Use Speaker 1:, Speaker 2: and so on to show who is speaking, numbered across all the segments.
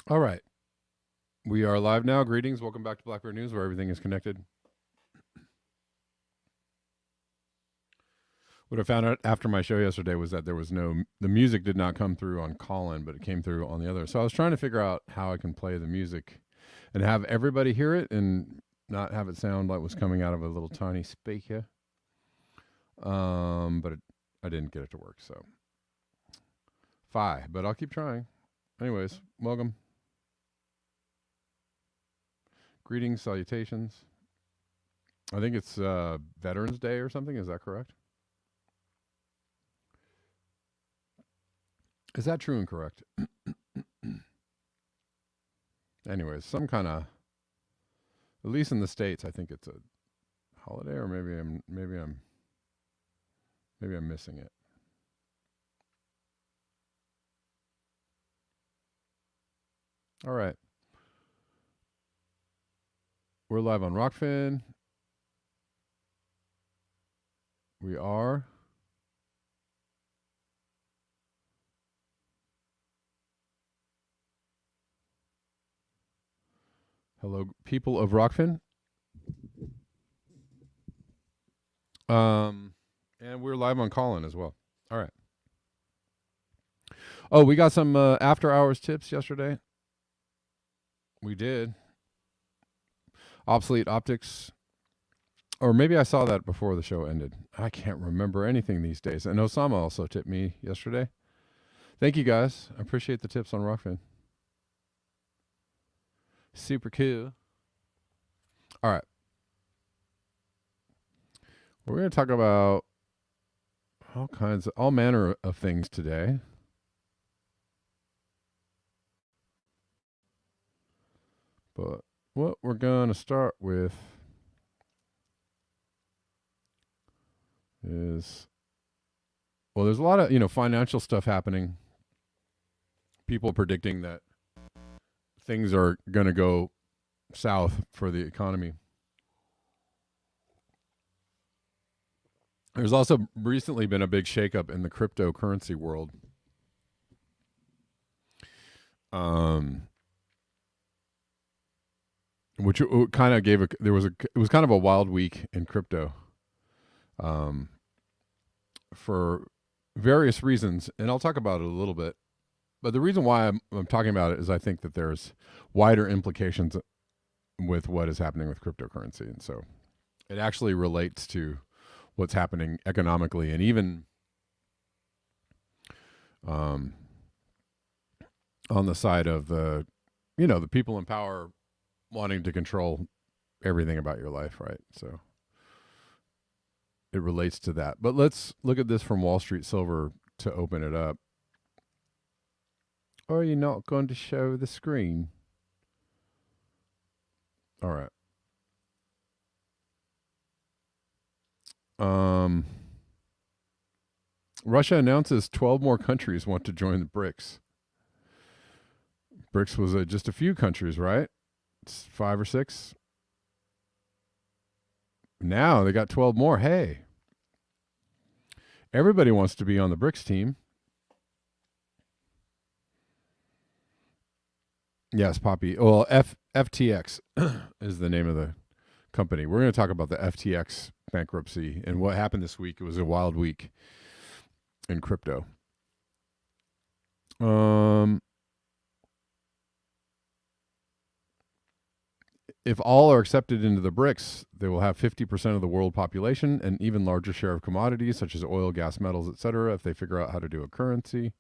Speaker 1: All right. We are live now. Greetings. Welcome back to Blackbird News, where everything is connected. What I found out after my show yesterday was that the music did not come through on call-in, but it came through on the other. So I was trying to figure out how I can play the music and have everybody hear it and not have it sound like it was coming out of a little tiny speaker. I didn't get it to work, so but I'll keep trying. Anyways, welcome. Greetings, salutations. I think it's Veterans Day or something. Is that correct? Is that true and correct? Anyways, some kind of, at least in the States, I think it's a holiday, or maybe I'm missing it. All right. We're live on Rockfin. We are. Hello, people of Rockfin. And we're live on Callin as well. All right. Oh, we got some after hours tips yesterday. We did. Obsolete optics. Or maybe I saw that before the show ended. I can't remember anything these days. And Osama also tipped me yesterday. Thank you guys. I appreciate the tips on Rockfin. Super cool. All right. We're going to talk about all manner of things today. But what we're going to start with is, well, there's a lot of, financial stuff happening. People predicting that things are going to go south for the economy. There's also recently been a big shakeup in the cryptocurrency world. Which kind of it was kind of a wild week in crypto. For various reasons, and I'll talk about it a little bit. But the reason why I'm talking about it is I think that there's wider implications with what is happening with cryptocurrency. And so it actually relates to what's happening economically and even on the side of the people in power wanting to control everything about your life, right? So it relates to that. But let's look at this from Wall Street Silver to open it up. Or are you not going to show the screen? All right. Russia announces 12 more countries want to join the BRICS. BRICS was just a few countries, right? It's 5 or 6. Now they got 12 more. Hey, everybody wants to be on the BRICS team. Yes, Poppy. Well, FTX is the name of the company. We're going to talk about the FTX bankruptcy and what happened this week. It was a wild week in crypto. If all are accepted into the BRICS, they will have 50% of the world population, an even larger share of commodities such as oil, gas, metals, etc. if they figure out how to do a currency.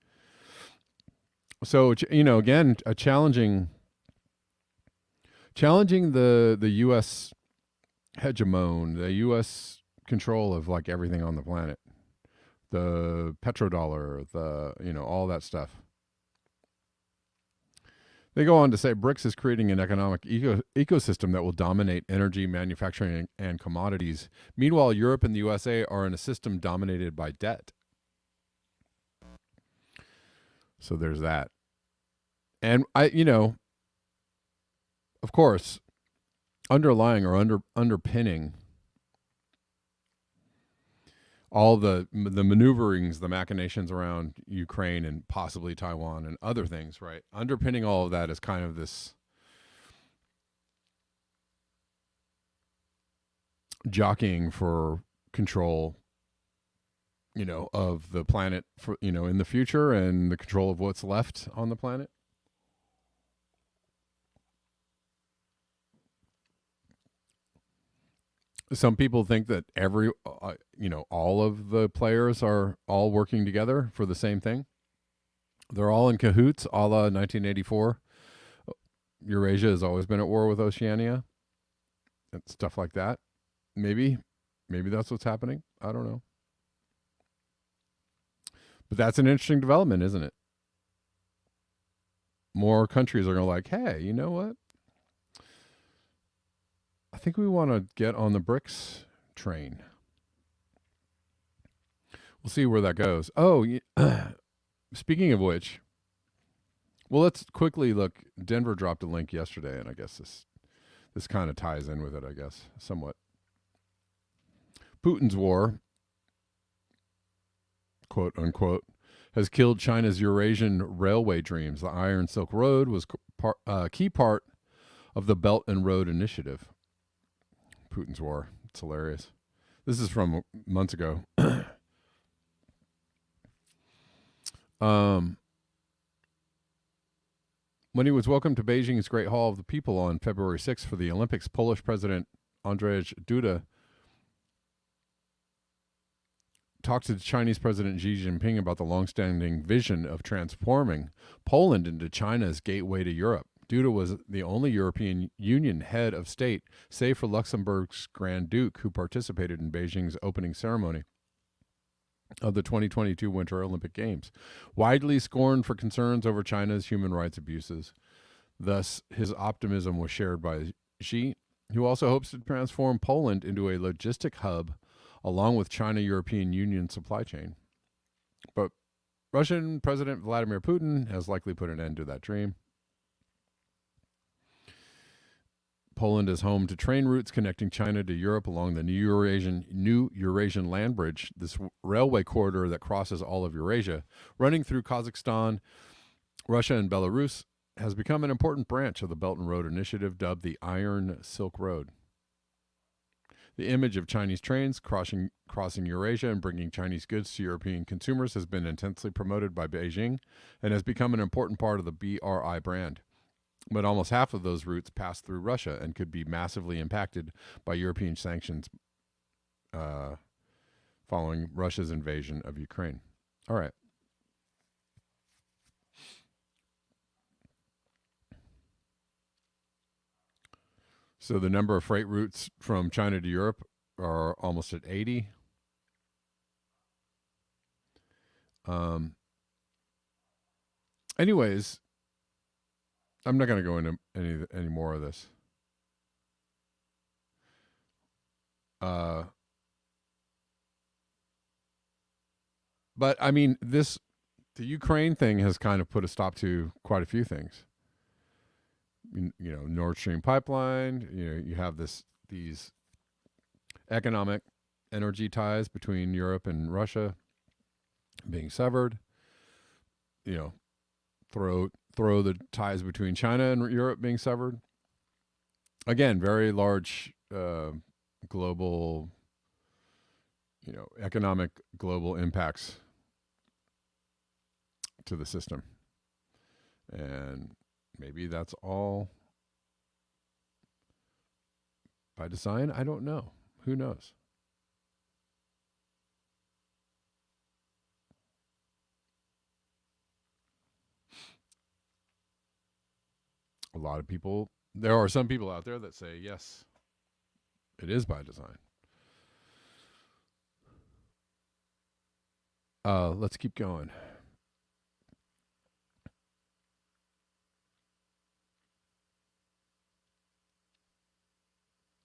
Speaker 1: So, again, challenging the U.S. hegemon, the U.S. control of like everything on the planet, the petrodollar, all that stuff. They go on to say BRICS is creating an economic ecosystem that will dominate energy, manufacturing, and commodities. Meanwhile, Europe and the USA are in a system dominated by debt. So there's that. And of course, underlying or underpinning all the maneuverings, the machinations around Ukraine and possibly Taiwan and other things, right? Underpinning all of that is kind of this jockeying for control, of the planet for in the future, and the control of what's left on the planet. Some people think that all of the players are all working together for the same thing. They're all in cahoots, a la 1984. Eurasia has always been at war with Oceania and stuff like that. Maybe that's what's happening. I don't know. But that's an interesting development, isn't it? More countries are going to like, hey, you know what? I think we want to get on the BRICS train. We'll see where that goes. Oh, speaking of which, well, let's quickly look. Denver dropped a link yesterday, and I guess this kind of ties in with it, I guess, somewhat. Putin's war, quote unquote, has killed China's Eurasian railway dreams. The Iron Silk Road was a key part of the Belt and Road Initiative. Putin's war. It's hilarious. This is from months ago. When he was welcomed to Beijing's Great Hall of the People on February 6th for the Olympics, Polish President Andrzej Duda talked to Chinese President Xi Jinping about the longstanding vision of transforming Poland into China's gateway to Europe. Duda was the only European Union head of state, save for Luxembourg's Grand Duke, who participated in Beijing's opening ceremony of the 2022 Winter Olympic Games, widely scorned for concerns over China's human rights abuses. Thus, his optimism was shared by Xi, who also hopes to transform Poland into a logistic hub along with China-European Union supply chain. But Russian President Vladimir Putin has likely put an end to that dream. Poland is home to train routes connecting China to Europe along the new Eurasian land bridge, this railway corridor that crosses all of Eurasia, running through Kazakhstan, Russia, and Belarus, has become an important branch of the Belt and Road Initiative, dubbed the Iron Silk Road. The image of Chinese trains crossing Eurasia and bringing Chinese goods to European consumers has been intensely promoted by Beijing and has become an important part of the BRI brand. But almost half of those routes pass through Russia and could be massively impacted by European sanctions following Russia's invasion of Ukraine. All right. So the number of freight routes from China to Europe are almost at 80. Anyways, I'm not going to go into any more of this. But I mean, the Ukraine thing has kind of put a stop to quite a few things. Nord Stream pipeline. You have these economic energy ties between Europe and Russia being severed. Throw the ties between China and Europe being severed. Again, very large global, economic global impacts to the system. And maybe that's all by design. I don't know. Who knows? A lot of people, there are some people out there that say, yes, it is by design. Let's keep going.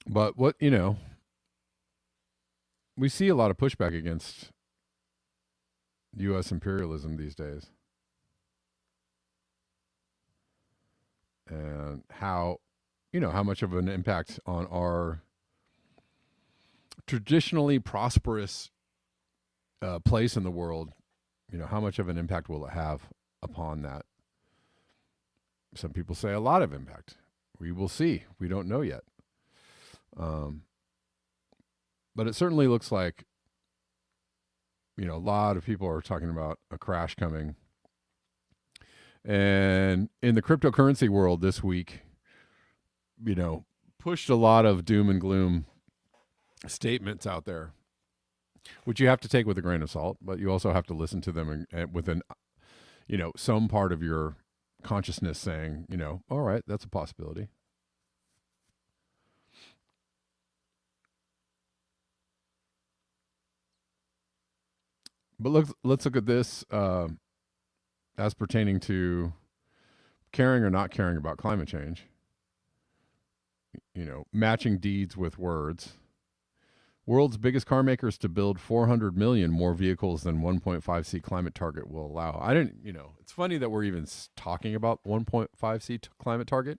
Speaker 1: But we see a lot of pushback against U.S. imperialism these days. And how much of an impact on our traditionally prosperous place in the world, how much of an impact will it have upon that? Some people say a lot of impact. We will see. We don't know yet. But it certainly looks like, a lot of people are talking about a crash coming. And in the cryptocurrency world this week, pushed a lot of doom and gloom statements out there, which you have to take with a grain of salt, but you also have to listen to them and within, some part of your consciousness saying, all right, that's a possibility. But let's look at this as pertaining to caring or not caring about climate change. Matching deeds with words. World's biggest car makers to build 400 million more vehicles than 1.5C climate target will allow. It's funny that we're even talking about 1.5C climate target.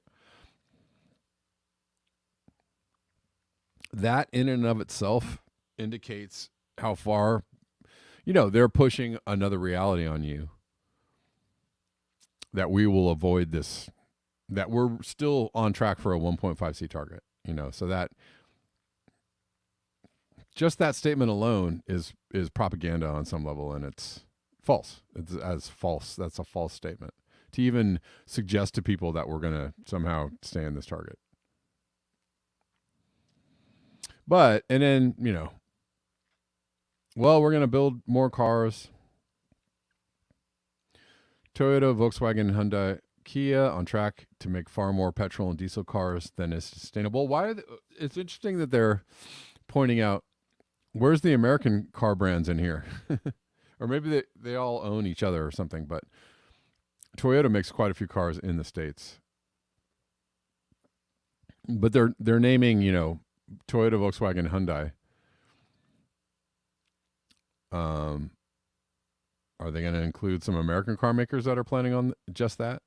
Speaker 1: That in and of itself indicates how far, they're pushing another reality on you. That we will avoid this, that we're still on track for a 1.5C target, so that just that statement alone is propaganda on some level, and it's false. It's false. That's a false statement to even suggest to people that we're going to somehow stay in this target. But, and then, we're going to build more cars. Toyota, Volkswagen, Hyundai, Kia on track to make far more petrol and diesel cars than is sustainable. It's interesting that they're pointing out, where's the American car brands in here? Or maybe they all own each other or something, but Toyota makes quite a few cars in the States. But they're naming, Toyota, Volkswagen, Hyundai. Are they going to include some American car makers that are planning on just that?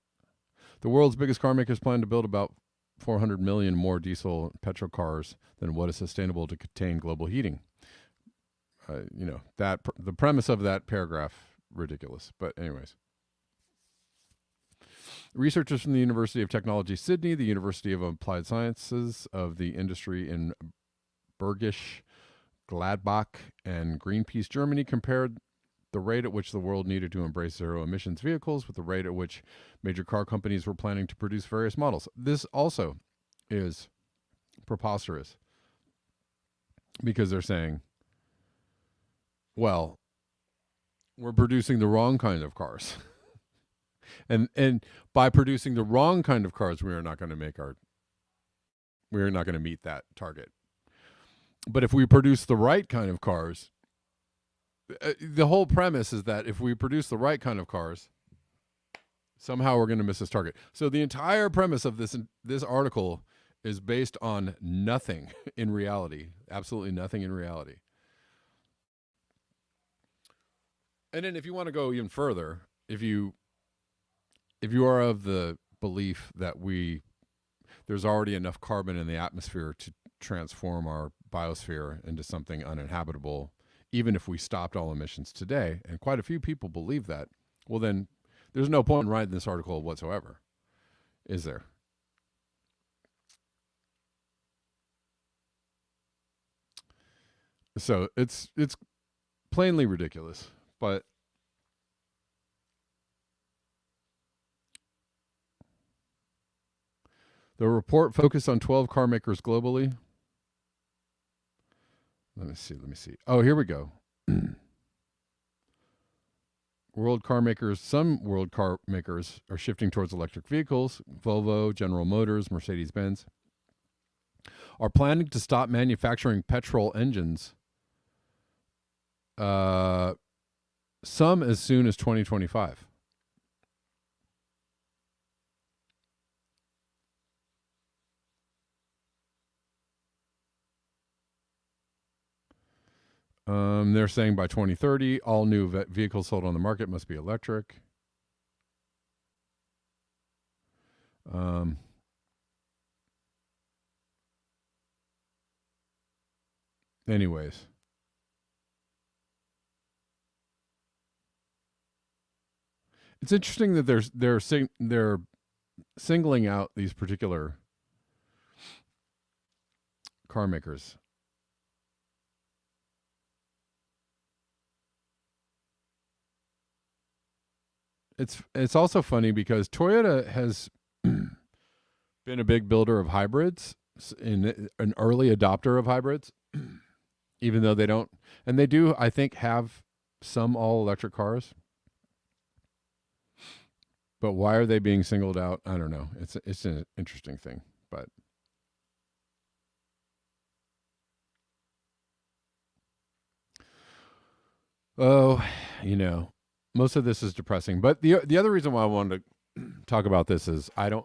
Speaker 1: The world's biggest car makers plan to build about 400 million more diesel and petrol cars than what is sustainable to contain global heating. The premise of that paragraph, ridiculous. But anyways. Researchers from the University of Technology Sydney, the University of Applied Sciences of the Industry in Bergisch Gladbach, and Greenpeace Germany compared the rate at which the world needed to embrace zero emissions vehicles with the rate at which major car companies were planning to produce various models. This also is preposterous because they're saying, well, we're producing the wrong kind of cars. and by producing the wrong kind of cars, we are not going to meet that target. But if we produce the right kind of cars, the whole premise is that if we produce the right kind of cars, somehow we're going to miss this target. So the entire premise of this article is based on nothing in reality, absolutely nothing in reality. And then if you want to go even further, if you are of the belief that there's already enough carbon in the atmosphere to transform our biosphere into something uninhabitable, even if we stopped all emissions today, and quite a few people believe that, well then there's no point in writing this article whatsoever, is there? So it's plainly ridiculous, but the report focused on 12 car makers globally. Let me see. Oh, here we go. Some world car makers are shifting towards electric vehicles. Volvo, General Motors, Mercedes-Benz are planning to stop manufacturing petrol engines. Some as soon as 2025. They're saying by 2030, all new vehicles sold on the market must be electric. Anyways. It's interesting that they're singling out these particular car makers. It's also funny because Toyota has been a big builder of hybrids, in an early adopter of hybrids, even though they don't, and they do, I think, have some all electric cars. But why are they being singled out? I don't know. It's an interesting thing, but oh, most of this is depressing. But the other reason why I wanted to talk about this is I don't,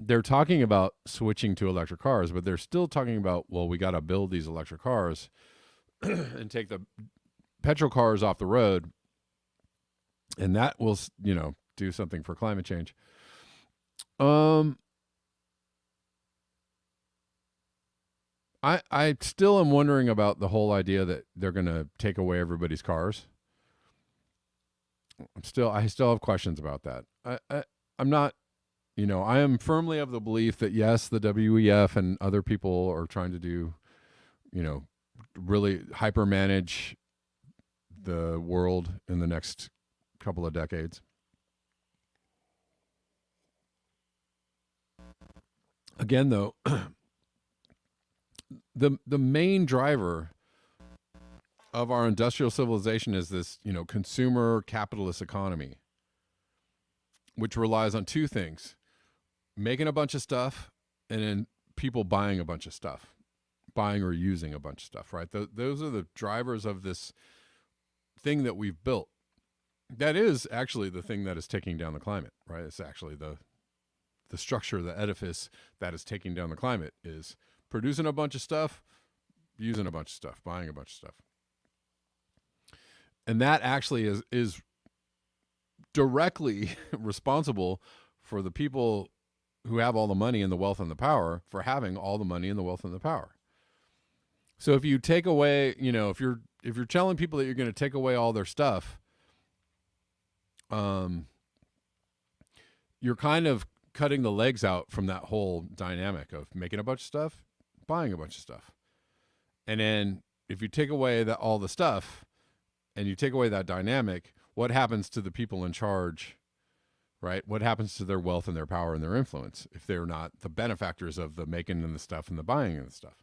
Speaker 1: they're talking about switching to electric cars, but they're still talking about, well, we got to build these electric cars and take the petrol cars off the road, and that will, do something for climate change. I still am wondering about the whole idea that they're going to take away everybody's cars. I still have questions about that. I'm not, I am firmly of the belief that yes, the WEF and other people are trying to do, really hyper manage the world in the next couple of decades. Again, though, the main driver of our industrial civilization is this, consumer capitalist economy, which relies on two things: making a bunch of stuff, and then people buying a bunch of stuff, buying or using a bunch of stuff, right? Those are the drivers of this thing that we've built. That is actually the thing that is taking down the climate, right? It's actually the structure, the edifice that is taking down the climate is producing a bunch of stuff, using a bunch of stuff, buying a bunch of stuff. And that actually is directly responsible for the people who have all the money and the wealth and the power for having all the money and the wealth and the power. So if you take away, if you're telling people that you're going to take away all their stuff, you're kind of cutting the legs out from that whole dynamic of making a bunch of stuff, buying a bunch of stuff. And then if you take away all the stuff and you take away that dynamic, what happens to the people in charge, right? What happens to their wealth and their power and their influence if they're not the benefactors of the making and the stuff and the buying and the stuff?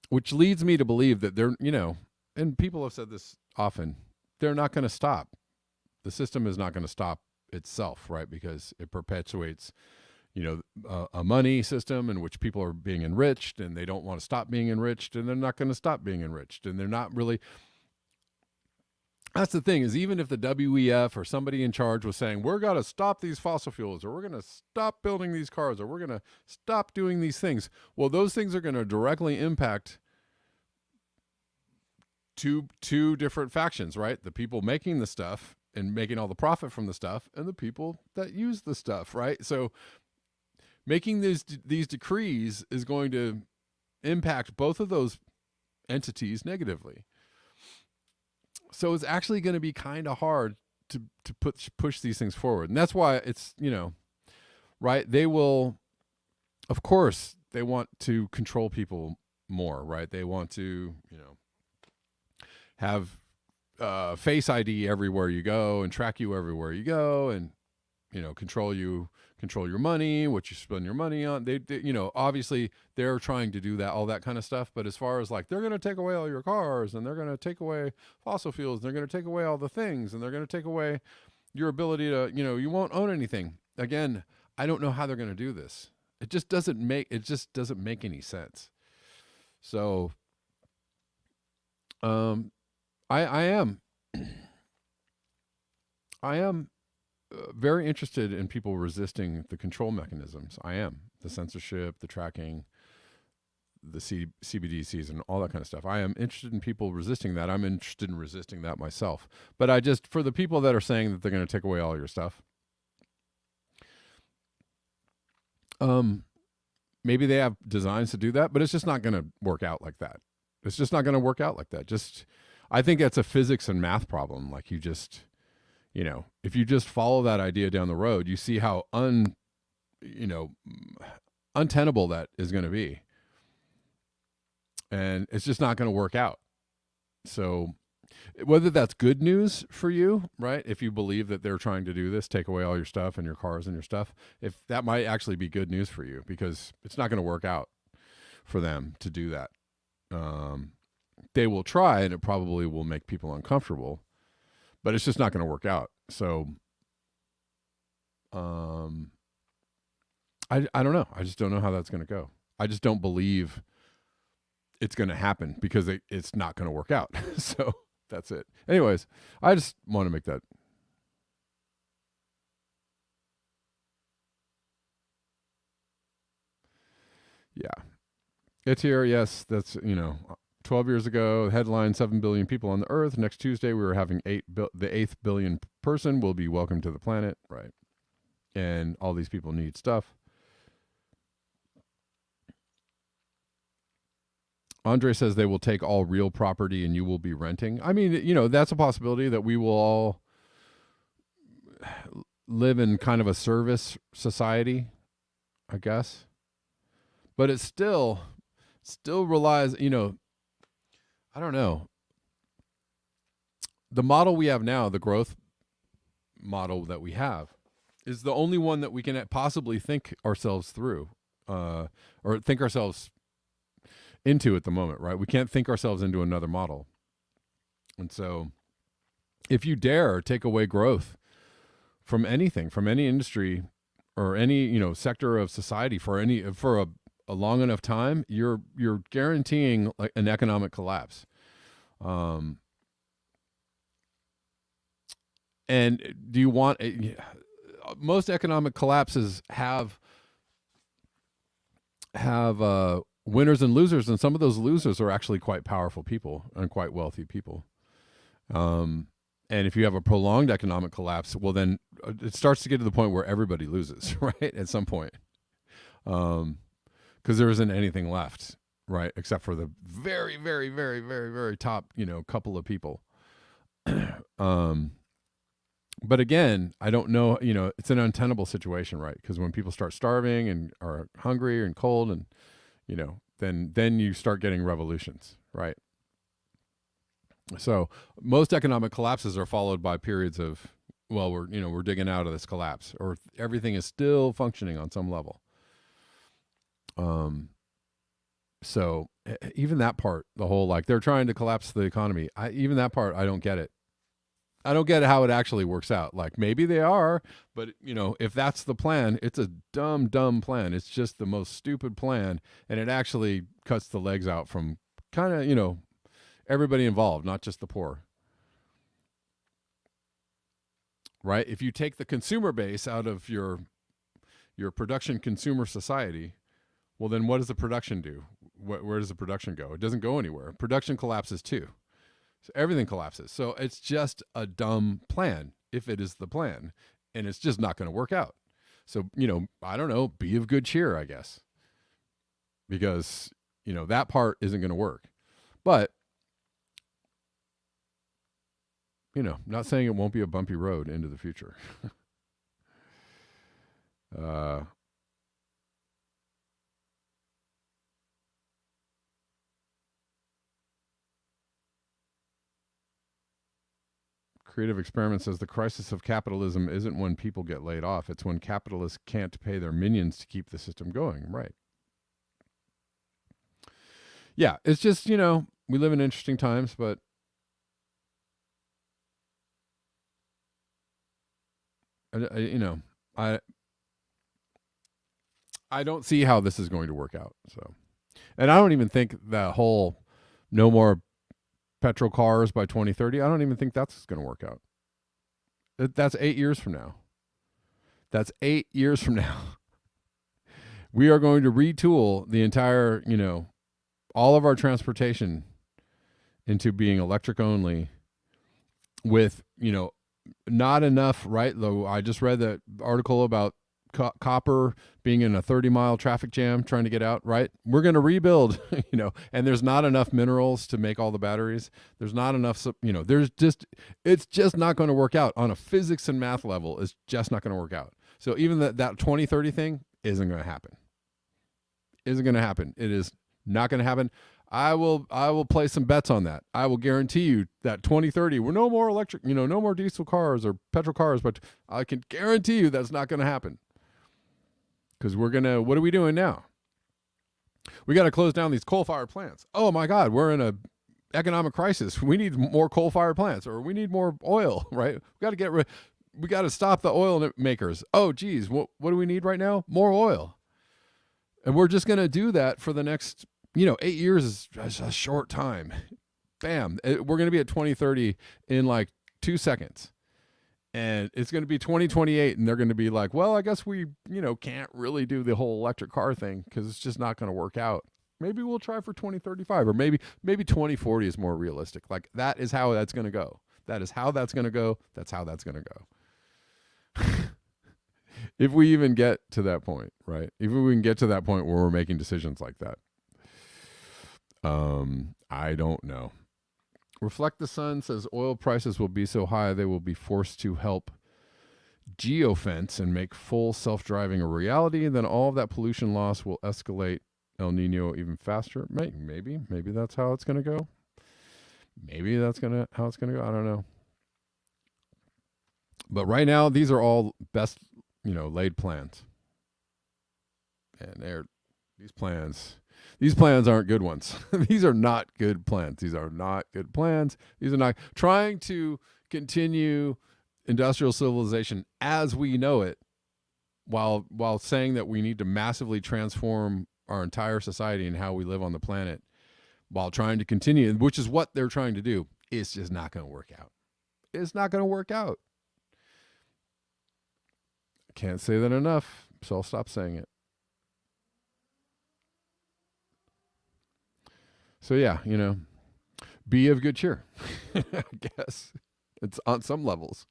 Speaker 1: Which leads me to believe that they're, and people have said this often, they're not going to stop. The system is not going to stop itself, right? Because it perpetuates, a money system in which people are being enriched, and they don't want to stop being enriched, and they're not going to stop being enriched, and they're not really. That's the thing, is even if the WEF or somebody in charge was saying, we're going to stop these fossil fuels, or we're going to stop building these cars, or we're going to stop doing these things, well, those things are going to directly impact two different factions, right? The people making the stuff and making all the profit from the stuff, and the people that use the stuff, right? So making these decrees is going to impact both of those entities negatively. So it's actually going to be kind of hard to push these things forward. And that's why it's, right? They will, of course, they want to control people more, right? They want to, have Face ID everywhere you go and track you everywhere you go, and control your money, what you spend your money on. They obviously they're trying to do that, all that kind of stuff. But as far as like, they're going to take away all your cars, and they're going to take away fossil fuels, and they're going to take away all the things, and they're going to take away your ability to, you won't own anything. Again, I don't know how they're going to do this. It just doesn't make any sense. So, I am very interested in people resisting the control mechanisms. I am. The censorship, the tracking, the CBDCs, and all that kind of stuff. I am interested in people resisting that. I'm interested in resisting that myself. But for the people that are saying that they're going to take away all your stuff, maybe they have designs to do that, but it's just not going to work out like that. It's just not going to work out like that. I think that's a physics and math problem. Like you just, if you just follow that idea down the road, you see how you know, untenable that is going to be. And it's just not going to work out. So whether that's good news for you, right? If you believe that they're trying to do this, take away all your stuff and your cars and your stuff, if that might actually be good news for you, because it's not going to work out for them to do that. They will try, and it probably will make people uncomfortable, but it's just not going to work out. So, I don't know. I just don't know how that's going to go. I just don't believe it's going to happen because it's not going to work out. So that's it. Anyways, I just want to make that. Yeah. It's here. Yes. That's, 12 years ago, headline 7 billion people on the earth. Next Tuesday, we were having the 8th billion person will be welcome to the planet. Right. And all these people need stuff. Andre says they will take all real property and you will be renting. I mean, that's a possibility that we will all live in kind of a service society, I guess. But it still relies, I don't know. The model we have now, the growth model that we have, is the only one that we can possibly think ourselves through, or think ourselves into at the moment, right? We can't think ourselves into another model. And so if you dare take away growth from anything, from any industry or any, sector of society for a long enough time, you're guaranteeing like an economic collapse. And do you want most economic collapses have winners and losers, and some of those losers are actually quite powerful people and quite wealthy people. And if you have a prolonged economic collapse, well, then it starts to get to the point where everybody loses, right? At some point. Because there isn't anything left, right? Except for the very, very, very, very, very top, couple of people. But again, I don't know, it's an untenable situation, right? Because when people start starving and are hungry and cold and, then you start getting revolutions, right? So most economic collapses are followed by periods of, well, we're digging out of this collapse, or everything is still functioning on some level. So even that part, the whole, like, they're trying to collapse the economy. Even that part, I don't get it. I don't get how it actually works out. Like, maybe they are, but if that's the plan, it's a dumb plan. It's just the most stupid plan. And it actually cuts the legs out from kind of, everybody involved, not just the poor. Right? If you take the consumer base out of your production consumer society, well, then what does the production do? Where does the production go? It doesn't go anywhere. Production collapses too. So everything collapses. So it's just a dumb plan, if it is the plan, and it's just not going to work out. So, I don't know, be of good cheer, I guess, because, that part isn't going to work. But, not saying it won't be a bumpy road into the future. Creative Experiment says the crisis of capitalism isn't when people get laid off. It's when capitalists can't pay their minions to keep the system going. Right. Yeah, it's just, we live in interesting times, but I don't see how this is going to work out. So, and I don't even think that whole no more petrol cars by 2030, I don't even think that's going to work out. That's 8 years from now. That's 8 years from now. We are going to retool the entire, all of our transportation into being electric only with, not enough, right? Though I just read that article about copper being in a 30-mile traffic jam trying to get out, right? We're going to rebuild, and there's not enough minerals to make all the batteries. There's not enough, it's just not going to work out on a physics and math level. It's just not going to work out. So even that 2030 thing isn't going to happen. Isn't going to happen. It is not going to happen. I will place some bets on that. I will guarantee you that 2030, we're no more electric, no more diesel cars or petrol cars, but I can guarantee you that's not going to happen. Because what are we doing now? We got to close down these coal-fired plants. Oh my God, we're in a economic crisis. We need more coal-fired plants, or we need more oil, right? We got to stop the oil makers. Oh geez, what do we need right now? More oil. And we're just going to do that for the next 8 years is a short time. Bam. We're going to be at 2030 in like 2 seconds. And it's going to be 2028, and they're going to be like, well, I guess we, can't really do the whole electric car thing because it's just not going to work out. Maybe we'll try for 2035, or maybe 2040 is more realistic. Like, that is how that's going to go. That is how that's going to go. That's how that's going to go. If we even get to that point, right? If we can get to that point where we're making decisions like that. I don't know. Reflect the Sun says oil prices will be so high they will be forced to help geofence and make full self-driving a reality. And then all of that pollution loss will escalate El Nino even faster. Maybe that's how it's going to go. Maybe that's how it's going to go. I don't know. But right now, these are all best, laid plans. And these plans aren't good ones. These are not good plans. These are not good plans. These are not trying to continue industrial civilization as we know it, while saying that we need to massively transform our entire society and how we live on the planet, while trying to continue, which is what they're trying to do. It's just not going to work out. It's not going to work out. I can't say that enough, so I'll stop saying it. So yeah, be of good cheer. I guess it's on some levels.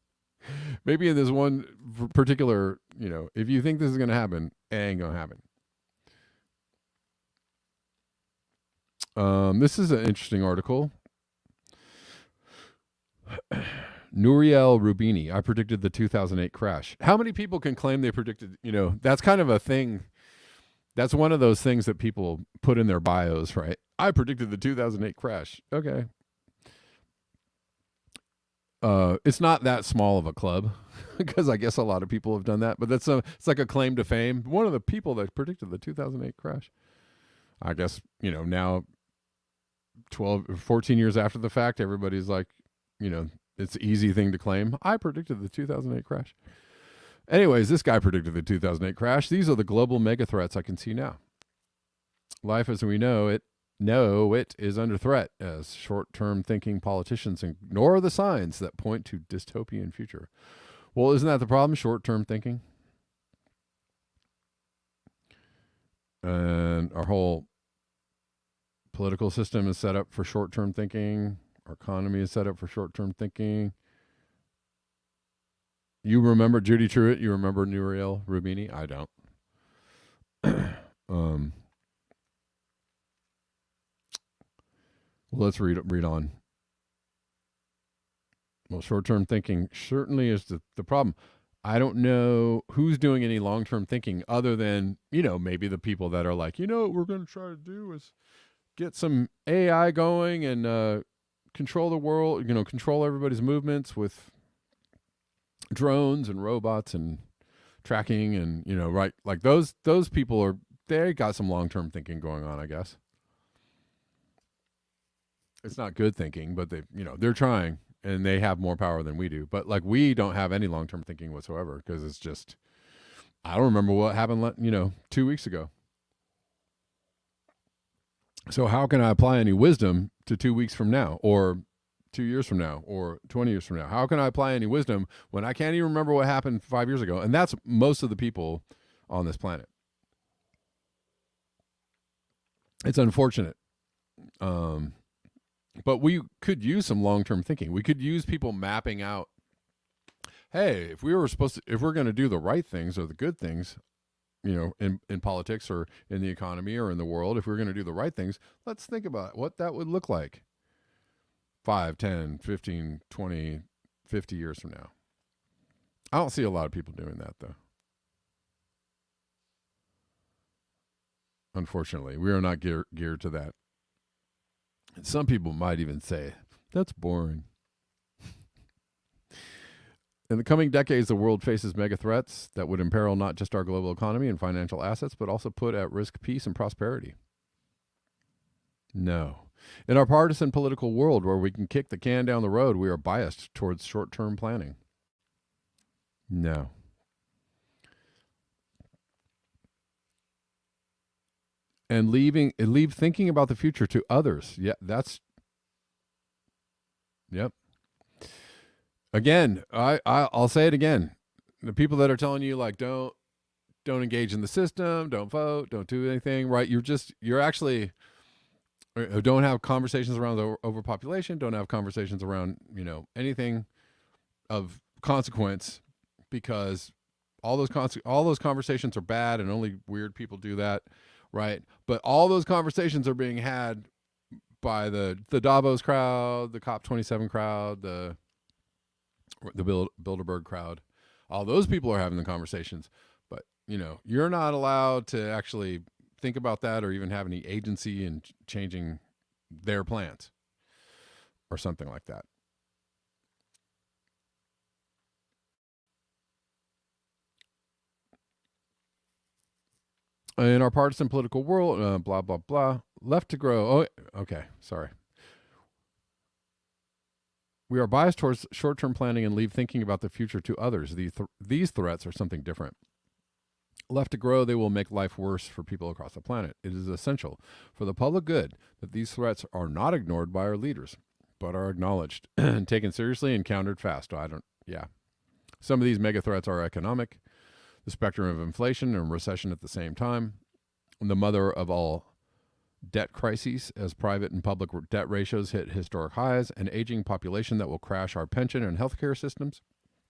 Speaker 1: Maybe in this one particular, if you think this is going to happen, it ain't going to happen. This is an interesting article. Nouriel Rubini, I predicted the 2008 crash. How many people can claim they predicted, that's kind of a thing. That's one of those things that people put in their bios, right? I predicted the 2008 crash. Okay. It's not that small of a club because I guess a lot of people have done that, but it's like a claim to fame. One of the people that predicted the 2008 crash. I guess, now 12 or 14 years after the fact, everybody's like, it's an easy thing to claim. I predicted the 2008 crash. Anyways, this guy predicted the 2008 crash. These are the global megathreats I can see now. Life as we know it is under threat as short-term thinking politicians ignore the signs that point to dystopian future. Well, isn't that the problem? Short-term thinking. And our whole political system is set up for short-term thinking. Our economy is set up for short-term thinking. You remember Judy Truitt? You remember Nouriel Rubini? I don't. Well, let's read on. Well, short-term thinking certainly is the problem. I don't know who's doing any long-term thinking other than, maybe the people that are like, what we're going to try to do is get some AI going and control the world, control everybody's movements with drones and robots and tracking and, right. Like those people they got some long-term thinking going on, I guess. It's not good thinking, but they're trying and they have more power than we do. But like, we don't have any long-term thinking whatsoever because it's just, I don't remember what happened, 2 weeks ago. So how can I apply any wisdom to 2 weeks from now or 2 years from now or 20 years from now? How can I apply any wisdom when I can't even remember what happened 5 years ago? And that's most of the people on this planet. It's unfortunate. But we could use some long-term thinking. We could use people mapping out hey, if we're going to do the right things or the good things, in politics or in the economy or in the world, if we're going to do the right things, let's think about what that would look like 5, 10, 15, 20, 50 years from now. I don't see a lot of people doing that, though. Unfortunately, we are not geared to that. Some people might even say, that's boring. In the coming decades, the world faces mega threats that would imperil not just our global economy and financial assets, but also put at risk peace and prosperity. No. In our partisan political world where we can kick the can down the road, we are biased towards short-term planning. No. And leave thinking about the future to others. Yeah, yep. Again, I'll say it again. The people that are telling you like don't engage in the system, don't vote, don't do anything, right? You're actually don't have conversations around the overpopulation, don't have conversations around, anything of consequence, because all those conversations are bad and only weird people do that, right? But all those conversations are being had by the Davos crowd, the COP27 crowd, the Bilderberg crowd. All those people are having the conversations, but you're not allowed to actually think about that or even have any agency in changing their plans or something like that. In our partisan political world, blah, blah, blah, left to grow. Oh, okay. Sorry. We are biased towards short-term planning and leave thinking about the future to others. These threats are something different. Left to grow, they will make life worse for people across the planet. It is essential for the public good that these threats are not ignored by our leaders, but are acknowledged and taken seriously and countered fast. Some of these mega threats are economic, the spectrum of inflation and recession at the same time, the mother of all debt crises as private and public debt ratios hit historic highs, an aging population that will crash our pension and healthcare systems,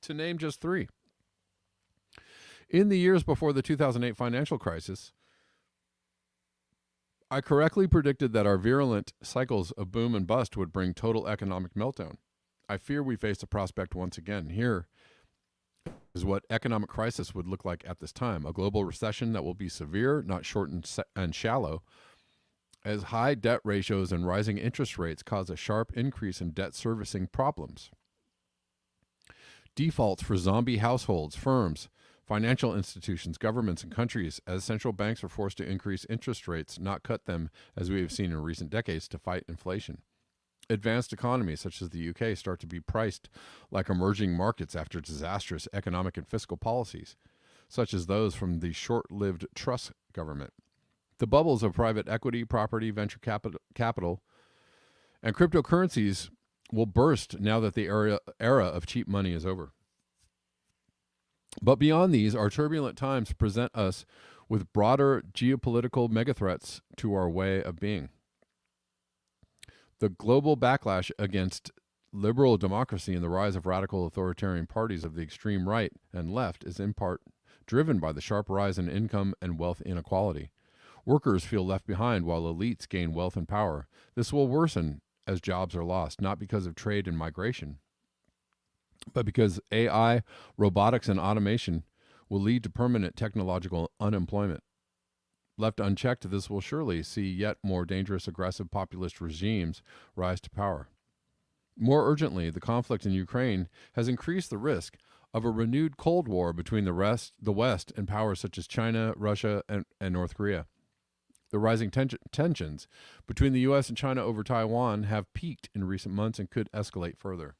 Speaker 1: to name just three. In the years before the 2008 financial crisis, I correctly predicted that our virulent cycles of boom and bust would bring total economic meltdown. I fear we face the prospect once again. Here is what economic crisis would look like at this time: a global recession that will be severe, not short and shallow, as high debt ratios and rising interest rates cause a sharp increase in debt servicing problems. Defaults for zombie households, firms, financial institutions, governments, and countries, as central banks are forced to increase interest rates, not cut them, as we have seen in recent decades, to fight inflation. Advanced economies, such as the UK, start to be priced like emerging markets after disastrous economic and fiscal policies, such as those from the short-lived Truss government. The bubbles of private equity, property, venture capital, and cryptocurrencies will burst now that the era of cheap money is over. But beyond these, our turbulent times present us with broader geopolitical megathreats to our way of being. The global backlash against liberal democracy and the rise of radical authoritarian parties of the extreme right and left is in part driven by the sharp rise in income and wealth inequality. Workers feel left behind while elites gain wealth and power. This will worsen as jobs are lost, not because of trade and migration, but because AI, robotics, and automation will lead to permanent technological unemployment. Left unchecked, this will surely see yet more dangerous, aggressive populist regimes rise to power. More urgently, the conflict in Ukraine has increased the risk of a renewed Cold War between the West and powers such as China, Russia, and North Korea. The rising tensions between the U.S. and China over Taiwan have peaked in recent months and could escalate further.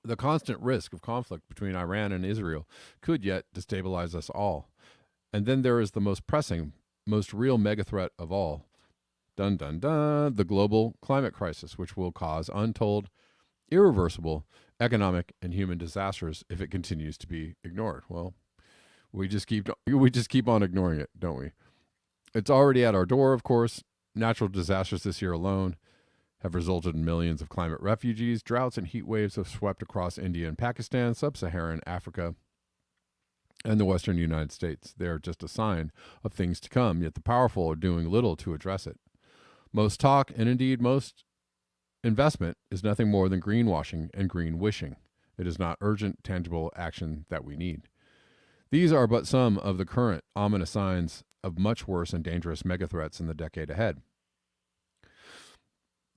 Speaker 1: The constant risk of conflict between Iran and Israel could yet destabilize us all. And then there is the most pressing, most real megathreat of all. Dun, dun, dun, the global climate crisis, which will cause untold, irreversible economic and human disasters if it continues to be ignored. Well, we just keep on ignoring it, don't we? It's already at our door, of course. Natural disasters this year alone have resulted in millions of climate refugees. Droughts and heat waves have swept across India and Pakistan, sub-Saharan Africa, and the western United States. They are just a sign of things to come, yet the powerful are doing little to address it. Most talk, and indeed most investment, is nothing more than greenwashing and green wishing. It is not urgent, tangible action that we need. These are but some of the current ominous signs of much worse and dangerous megathreats in the decade ahead.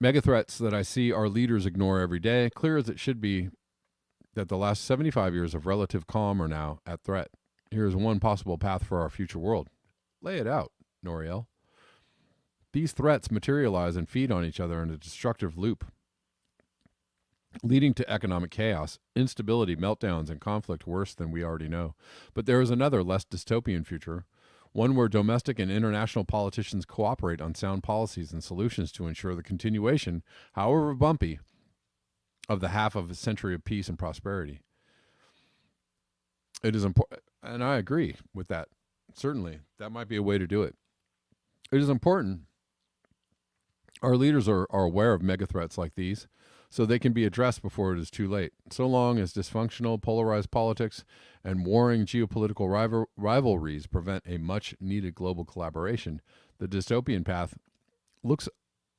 Speaker 1: Megathreats that I see our leaders ignore every day, clear as it should be that the last 75 years of relative calm are now at threat. Here is one possible path for our future world. Lay it out, Noriel. These threats materialize and feed on each other in a destructive loop, leading to economic chaos, instability, meltdowns, and conflict worse than we already know. But there is another, less dystopian future, one where domestic and international politicians cooperate on sound policies and solutions to ensure the continuation, however bumpy, of the half of a century of peace and prosperity. It is important, and I agree with that. Certainly, that might be a way to do it. It is important our leaders are aware of megathreats like these, so they can be addressed before it is too late. So long as dysfunctional, polarized politics and warring geopolitical rivalries prevent a much-needed global collaboration, the dystopian path looks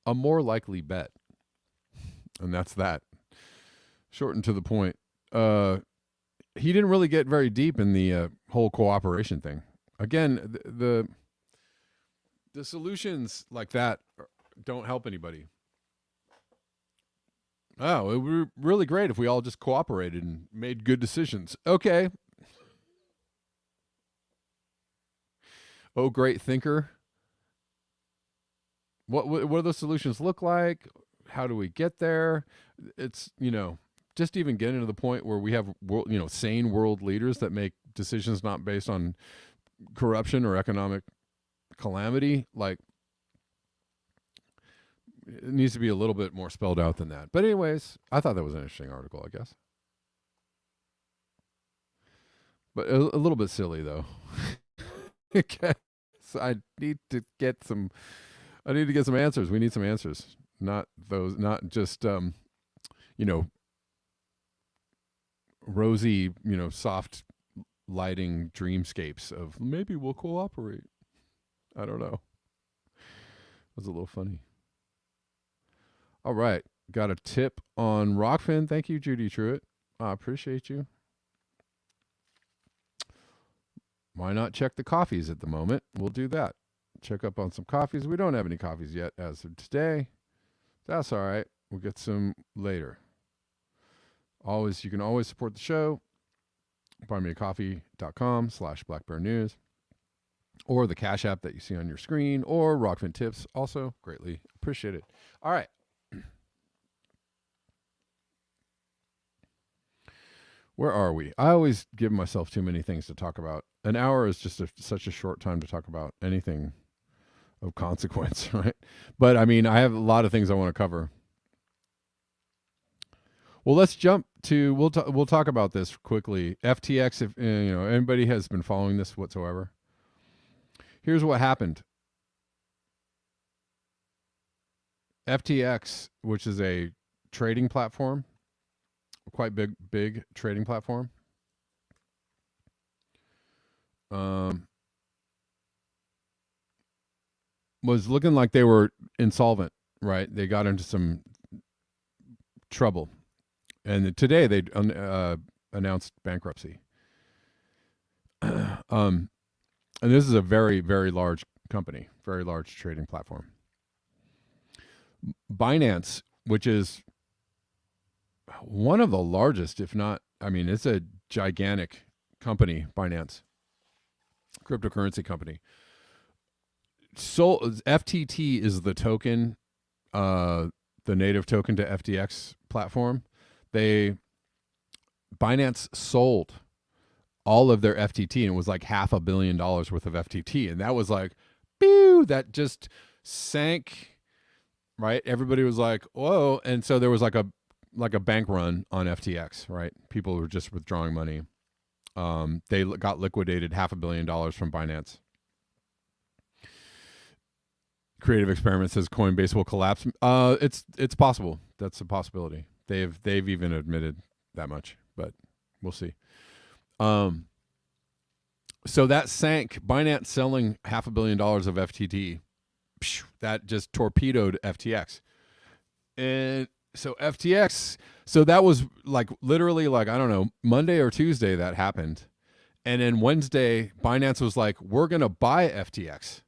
Speaker 1: a more likely bet. And that's that. Short and to the point. He didn't really get very deep in the whole cooperation thing. Again, the solutions like that don't help anybody. Oh, it would be really great if we all just cooperated and made good decisions. Okay. Oh, great thinker. What do those solutions look like? How do we get there? It's, just even getting to the point where we have, sane world leaders that make decisions not based on corruption or economic calamity. Like, it needs to be a little bit more spelled out than that. But anyways, I thought that was an interesting article, I guess. But a little bit silly, though. Okay. So I need to get some answers. We need some answers. Not just, rosy, soft lighting dreamscapes of maybe we'll cooperate. I don't know. It was a little funny. All right. Got a tip on Rockfin. Thank you, Judy Truitt. I appreciate you. Why not check the coffees at the moment? We'll do that. Check up on some coffees. We don't have any coffees yet as of today. That's all right. We'll get some later. You can always support the show. buymeacoffee.com/BlackBearNews, or the Cash App that you see on your screen, or Rockfin Tips. Also, greatly appreciate it. All right. Where are we? I always give myself too many things to talk about. An hour is just such a short time to talk about anything of consequence, right? But I have a lot of things I want to cover. Well, let's jump to we'll talk about this quickly. FTX, if anybody has been following this whatsoever. Here's what happened. FTX, which is a trading platform, quite big trading platform. Was looking like they were insolvent, right? They got into some trouble. And today they announced bankruptcy. And this is a very, very large company, very large trading platform. Binance, which is one of the largest, if not, it's a gigantic company, Binance, cryptocurrency company. So FTT is the token, the native token to FTX platform. Binance sold all of their FTT, and it was like $500 million worth of FTT. And that was like, pew, that just sank, right? Everybody was like, whoa. And so there was like a bank run on FTX, right? People were just withdrawing money. They got liquidated $500 million from Binance. Creative Experiment says Coinbase will collapse. It's possible. That's a possibility. They've even admitted that much, but we'll see. So that sank. Binance selling $500 million of FTT. That just torpedoed FTX. And so FTX, so that was like literally like, I don't know, Monday or Tuesday that happened. And then Wednesday, Binance was like, we're going to buy FTX.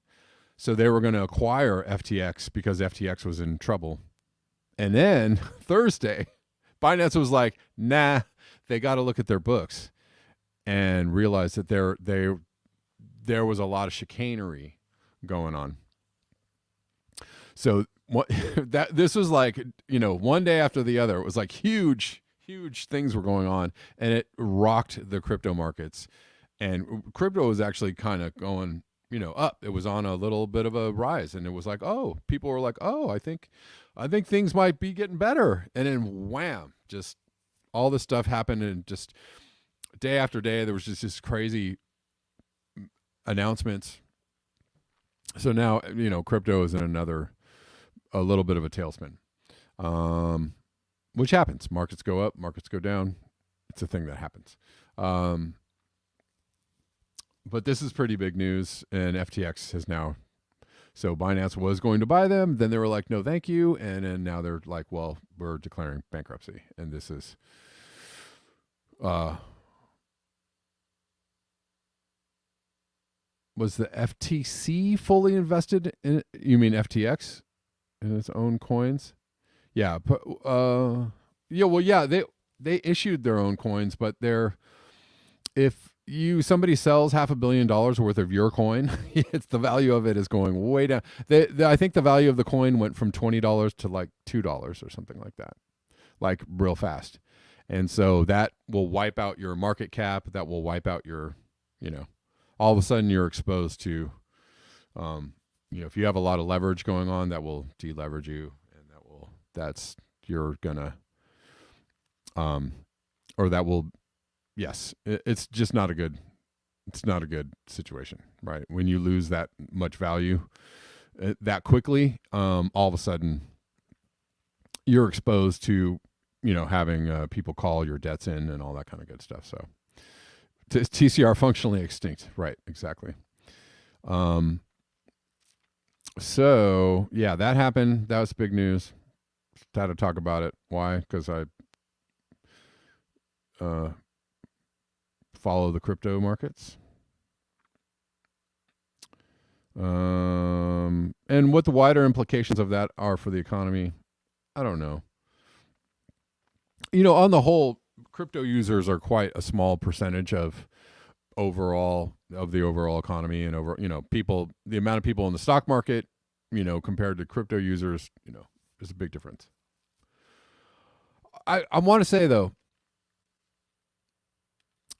Speaker 1: So they were going to acquire FTX because FTX was in trouble. And then Thursday, Binance was like, nah, they got to look at their books and realize that there was a lot of chicanery going on. So this was like, one day after the other, it was like huge things were going on, and it rocked the crypto markets. And crypto was actually kind of going, up. It was on a little bit of a rise, and it was like, oh, people were like, oh, I think things might be getting better. And then wham, just all this stuff happened, and just day after day, there was just this crazy announcements. So now, crypto is in a little bit of a tailspin, which happens. Markets go up, markets go down. It's a thing that happens. But this is pretty big news, and FTX has now. So Binance was going to buy them. Then they were like, no, thank you. And then now they're like, well, we're declaring bankruptcy. And this is, was the FTC fully invested in it? You mean FTX in its own coins? Yeah. They issued their own coins, but if somebody sells $500 million worth of your coin, it's the value of it is going way down. I think the value of the coin went from $20 to like $2 or something like that, like real fast. And so that will wipe out your market cap. That will wipe out your, all of a sudden you're exposed to, if you have a lot of leverage going on, that will deleverage you, and yes, it's just not a good situation, right? When you lose that much value that quickly, all of a sudden you're exposed to, having people call your debts in and all that kind of good stuff. So TCR functionally extinct, right? Exactly. So yeah, that happened. That was big news. Had to talk about it. Why? Because I follow the crypto markets. And what the wider implications of that are for the economy, I don't know. On the whole, crypto users are quite a small percentage of the overall economy, and people, the amount of people in the stock market, compared to crypto users, there's a big difference. I want to say though,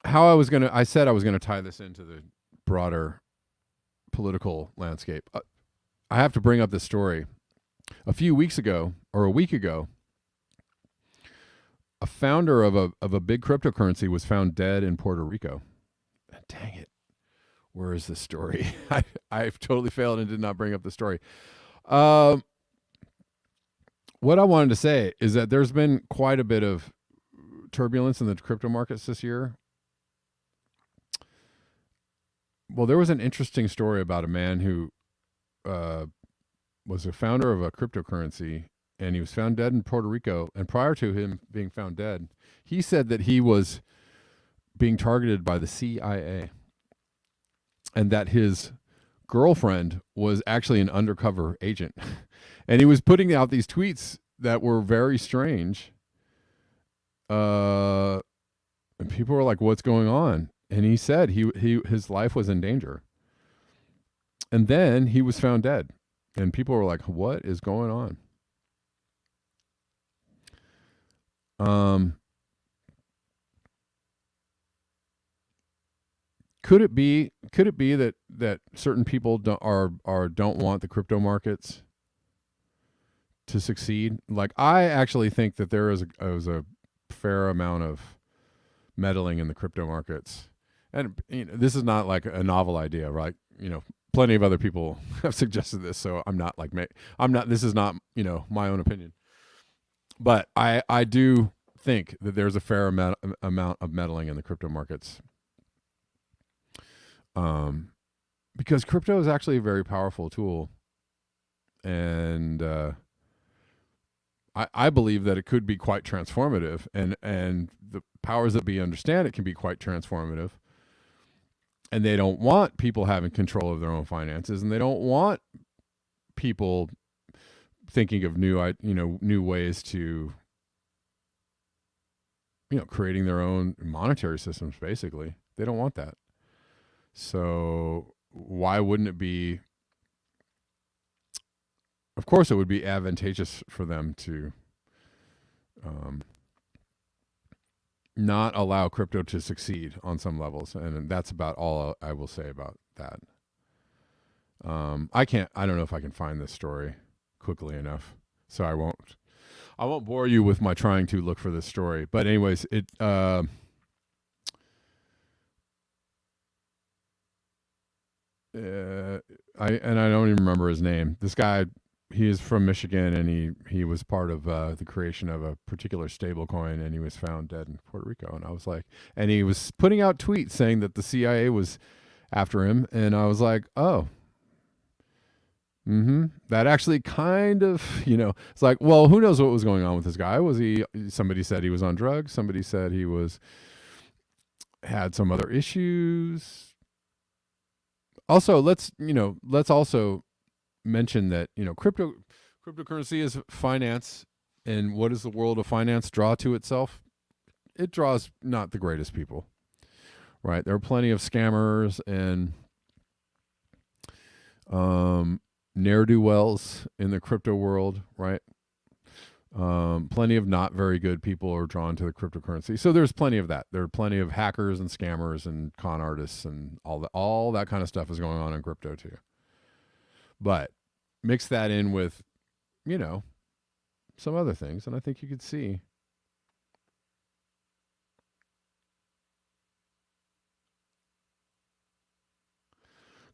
Speaker 1: I said I was going to tie this into the broader political landscape. I have to bring up this story. A few weeks ago, or a week ago, a founder of a big cryptocurrency was found dead in Puerto Rico. Dang it. Where is this story? I've totally failed and did not bring up the story. What I wanted to say is that there's been quite a bit of turbulence in the crypto markets this year. Well, there was an interesting story about a man who was a founder of a cryptocurrency, and he was found dead in Puerto Rico. And prior to him being found dead, he said that he was being targeted by the CIA, and that his girlfriend was actually an undercover agent. And he was putting out these tweets that were very strange. And people were like, what's going on? And he said his life was in danger. And then he was found dead. And people were like, what is going on? Could it be that certain people don't want the crypto markets to succeed? Like, I actually think that there is a fair amount of meddling in the crypto markets. And this is not like a novel idea, right? plenty of other people have suggested this, so I'm not like this is not, my own opinion. But I do think that there's a fair amount of meddling in the crypto markets. Because crypto is actually a very powerful tool, and I believe that it could be quite transformative, and the powers that be understand it can be quite transformative. And they don't want people having control of their own finances, and they don't want people thinking of new ways to, creating their own monetary systems. Basically, they don't want that. So why wouldn't it be? Of course, it would be advantageous for them to not allow crypto to succeed on some levels, and that's about all I will say about that. I don't know if I can find this story quickly enough, so I won't bore you with my trying to look for this story. But anyways, I don't even remember his name. This guy, he is from Michigan, and he was part of the creation of a particular stable coin, and he was found dead in Puerto Rico. And I was like, and he was putting out tweets saying that the CIA was after him, and I was like, oh, that actually kind of, it's like, well, who knows what was going on with this guy? Somebody said he was on drugs. Somebody said he had some other issues. Also, let's also mention that, cryptocurrency is finance, and what does the world of finance draw to itself? It draws not the greatest people, right? There are plenty of scammers and ne'er-do-wells in the crypto world, right? Plenty of not very good people are drawn to the cryptocurrency. So there's plenty of that. There are plenty of hackers and scammers and con artists, and all that kind of stuff is going on in crypto too. But mix that in with, some other things, and I think you could see.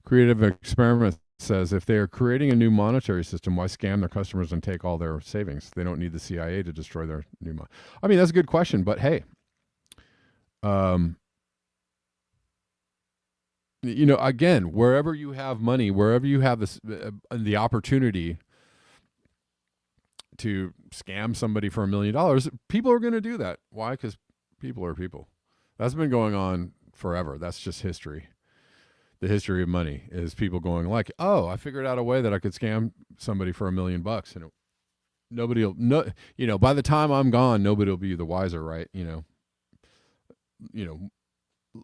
Speaker 1: Creative Experiment says, if they are creating a new monetary system, why scam their customers and take all their savings? They don't need the CIA to destroy their new money. I mean, that's a good question, but hey, again, wherever you have money, wherever you have this, the opportunity to scam somebody for $1 million, people are going to do that. Why? Because people are people. That's been going on forever. That's just history. The history of money is people going like, oh, I figured out a way that I could scam somebody for $1 million, and nobody will, by the time I'm gone, nobody will be the wiser, right? A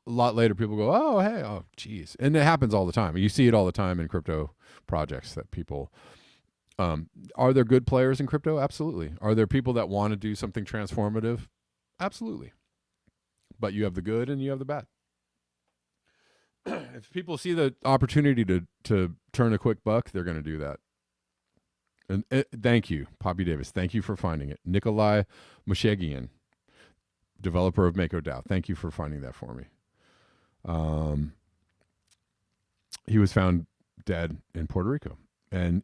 Speaker 1: lot later, people go, oh, hey, oh, geez. And it happens all the time. You see it all the time in crypto projects that people, are there good players in crypto? Absolutely. Are there people that want to do something transformative? Absolutely. But you have the good and you have the bad. If people see the opportunity to turn a quick buck, they're going to do that. And thank you, Poppy Davis. Thank you for finding it. Nikolai Moshegian, developer of MakoDAO. Thank you for finding that for me. He was found dead in Puerto Rico, and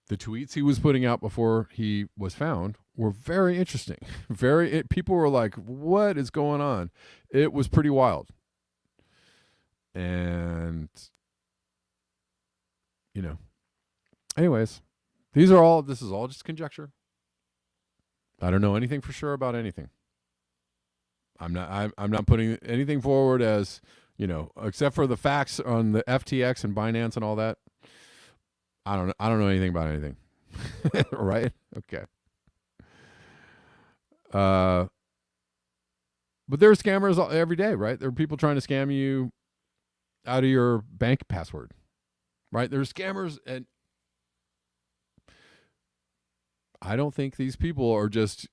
Speaker 1: the tweets he was putting out before he was found were very interesting. People were like, "What is going on?" It was pretty wild, and anyways, this is all just conjecture. I don't know anything for sure about anything. I'm not putting anything forward as, except for the facts on the FTX and Binance and all that. I don't know anything about anything. Right? Okay. But there are scammers every day, right? There are people trying to scam you out of your bank password, right? There's scammers, and I don't think these people are just,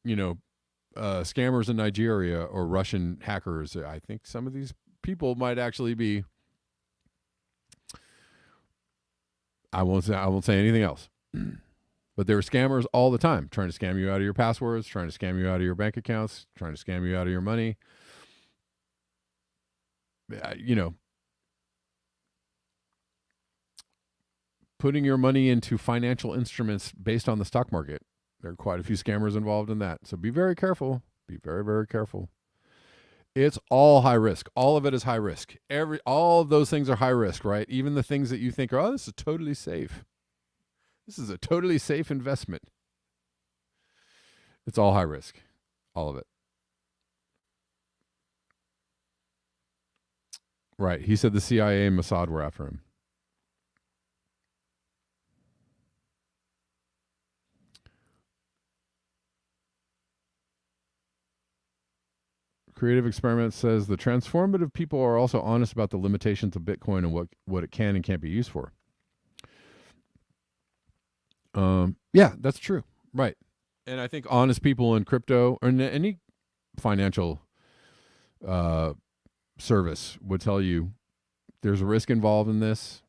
Speaker 1: scammers in Nigeria or Russian hackers. I think some of these people might actually be. I won't say anything else. But there are scammers all the time trying to scam you out of your passwords, trying to scam you out of your bank accounts, trying to scam you out of your money. putting your money into financial instruments based on the stock market. There are quite a few scammers involved in that. So be very careful. Be very, very careful. It's all high risk. All of it is high risk. All of those things are high risk, right? Even the things that you think are, oh, this is totally safe. This is a totally safe investment. It's all high risk. All of it. Right. He said the CIA and Mossad were after him. Creative Experiment says the transformative people are also honest about the limitations of Bitcoin and what it can and can't be used for. Yeah, that's true. Right. And I think honest people in crypto or in any financial service would tell you there's a risk involved in this.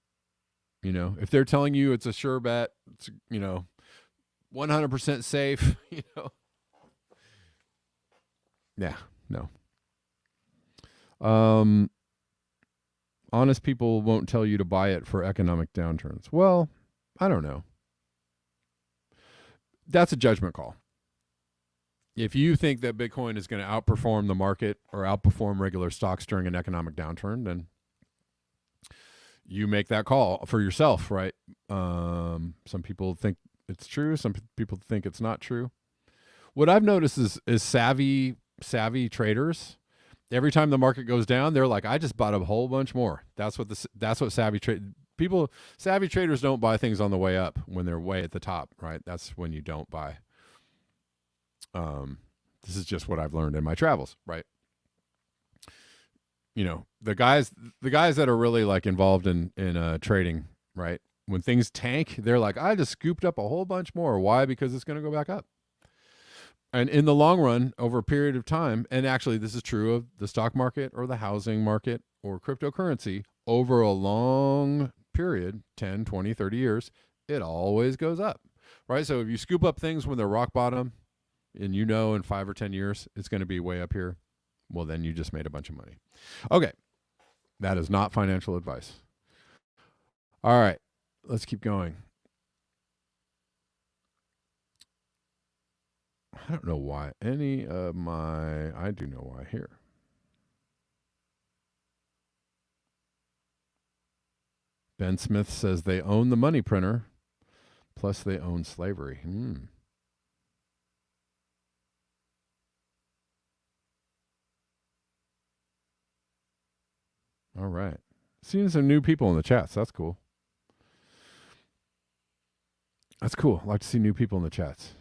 Speaker 1: You know, if they're telling you it's a sure bet, it's, 100% safe, Yeah, no. Honest people won't tell you to buy it for economic downturns. Well, I don't know. That's a judgment call. If you think that Bitcoin is going to outperform the market or outperform regular stocks during an economic downturn, then you make that call for yourself, right? Some people think it's true. Some people think it's not true. What I've noticed is savvy traders. Every time the market goes down, they're like, I just bought a whole bunch more. That's what savvy traders don't buy things on the way up when they're way at the top, right? That's when you don't buy. This is just what I've learned in my travels, right? The guys that are really like involved in trading, right? When things tank, they're like, I just scooped up a whole bunch more. Why? Because it's going to go back up. And in the long run, over a period of time, and actually this is true of the stock market or the housing market or cryptocurrency, over a long period, 10, 20, 30 years, it always goes up, right? So if you scoop up things when they're rock bottom and in 5 or 10 years, it's going to be way up here, well, then you just made a bunch of money. Okay. That is not financial advice. All right. Let's keep going. I don't know why I do know why here. Ben Smith says they own the money printer, plus they own slavery. All right. Seeing some new people in the chats. That's cool. That's cool. I like to see new people in the chats.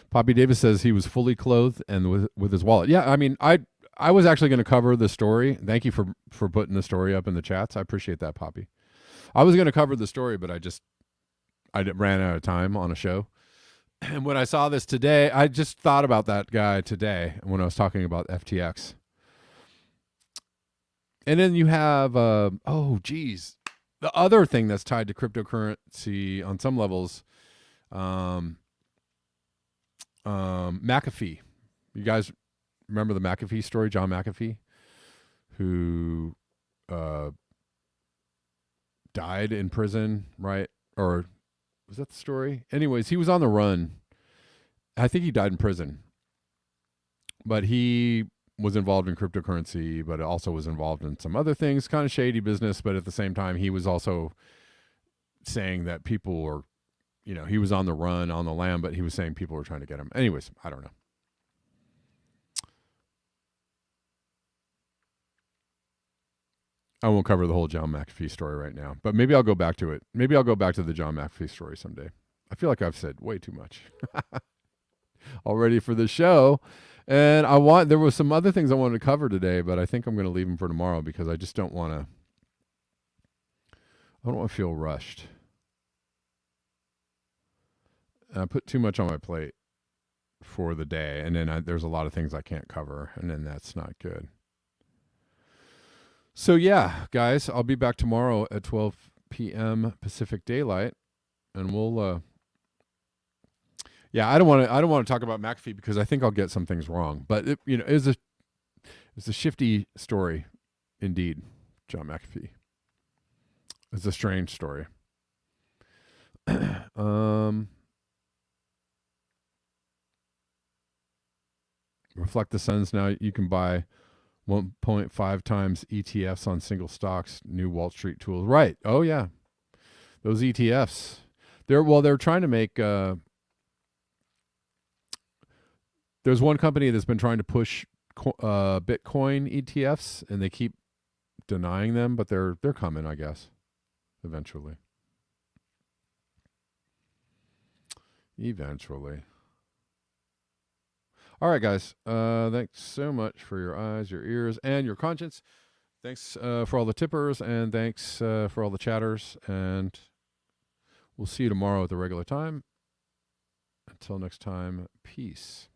Speaker 1: Poppy Davis says he was fully clothed and with his wallet. Yeah, I mean, I was actually going to cover the story. Thank you for putting the story up in the chats. I appreciate that, Poppy. I was going to cover the story, but I ran out of time on a show. And when I saw this today, I just thought about that guy today when I was talking about FTX. And then you have, the other thing that's tied to cryptocurrency on some levels, McAfee. You guys remember the McAfee story, John McAfee, who died in prison, right? Or was that the story? Anyways, he was on the run. I think he died in prison. But he was involved in cryptocurrency, but also was involved in some other things, kind of shady business. But at the same time, he was also saying that people were, he was on the run, on the lam, but he was saying people were trying to get him. Anyways, I don't know. I won't cover the whole John McAfee story right now, but maybe I'll go back to it. Maybe I'll go back to the John McAfee story someday. I feel like I've said way too much already for the show. And there was some other things I wanted to cover today, but I think I'm going to leave them for tomorrow because I just don't want to feel rushed. And I put too much on my plate for the day. And then there's a lot of things I can't cover. And then that's not good. So yeah, guys, I'll be back tomorrow at 12 p.m. Pacific Daylight, and we'll. I don't want to talk about McAfee because I think I'll get some things wrong. But it's a shifty story. Indeed, John McAfee. It's a strange story. Reflect the Suns now. You can buy 1.5 times ETFs on single stocks. New Wall Street tools. Right. Oh yeah, those ETFs. They're trying to make. There's one company that's been trying to push Bitcoin ETFs, and they keep denying them, but they're coming, I guess, eventually. Eventually. All right, guys. Thanks so much for your eyes, your ears, and your conscience. Thanks for all the tippers, and thanks for all the chatters. And we'll see you tomorrow at the regular time. Until next time, peace.